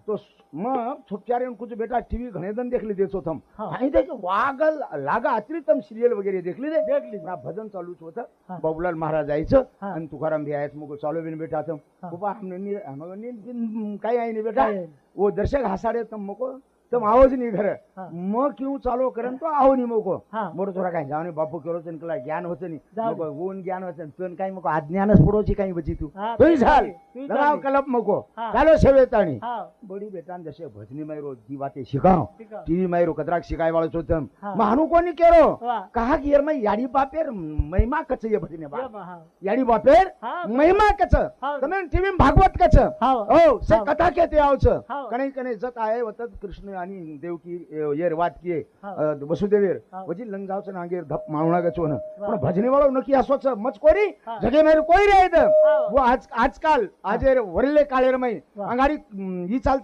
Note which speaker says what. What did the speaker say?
Speaker 1: तो मग छुपचारे कुछ बेटा टीवी घणे दिन देख ली देसो थम
Speaker 2: हाँ।
Speaker 1: आणि त्याचे वागल लागा अत्री तम सिरियल वगैरे देखली दे
Speaker 2: देख ली
Speaker 1: ना भजन चालूच होतं
Speaker 2: हाँ।
Speaker 1: बाबूलाल महाराज यायचं
Speaker 2: हाँ।
Speaker 1: आणि तुकाराम भी आयच मग चालू बिन बेटा थम
Speaker 2: हाँ।
Speaker 1: बाबा हमने काही आहे नाही बेटा
Speaker 2: काय?
Speaker 1: वो दर्शक हसाडे तम मको तम आवाज नहीं घर
Speaker 2: हाँ।
Speaker 1: मग क्यों चालू करन तो आहो नहीं मको
Speaker 2: हाँ।
Speaker 1: मोर थोड़ा काही जावने बापू केलो तन कला ज्ञान होत नाही
Speaker 2: जाऊ
Speaker 1: मको ऊन ज्ञान होत तन काही मको अज्ञानच पडोची काही बची तू
Speaker 2: हाँ,
Speaker 1: तोही
Speaker 2: तोही
Speaker 1: झाल
Speaker 2: झाली, तोही
Speaker 1: लगाव
Speaker 2: झाली।
Speaker 1: कलप मको
Speaker 2: हाँ।
Speaker 1: चालो सेवेताणी
Speaker 2: हाँ।
Speaker 1: बड़ी बेटान जसे भजनी मायरो दी बाते शिकाव
Speaker 2: शिकाव।
Speaker 1: टीवी मायरो कतराक शिकाय वाळो चोतम
Speaker 2: हाँ।
Speaker 1: महानु कोणी केरो
Speaker 2: वाह।
Speaker 1: कहा की यार मैं याडी बापेर महिमा कच ये भजने बा
Speaker 2: ये हाँ।
Speaker 1: याडी बापेर
Speaker 2: हाँ।
Speaker 1: महिमा कच
Speaker 2: हाँ।
Speaker 1: तमे टीवी भागवत कच
Speaker 2: हाँ।
Speaker 1: ओ से
Speaker 2: हाँ।
Speaker 1: कथा कहते आवच
Speaker 2: हाँ।
Speaker 1: कणे कणे जत आहे वतत कृष्ण आणि देवकी येर वात किये
Speaker 2: हाँ।
Speaker 1: वसुदेवेर
Speaker 2: हाँ।
Speaker 1: वजी लंग जावच नागेर धप मावणा गचो न
Speaker 2: वाह।
Speaker 1: पण भजनी वाळो नकी असोच मच कोरी
Speaker 2: हाँ।
Speaker 1: जगे मेर कोई रे
Speaker 2: हाँ।
Speaker 1: वो आजकाल आजेर वरले काळेर मै
Speaker 2: वाह।
Speaker 1: अंगारी ही चालते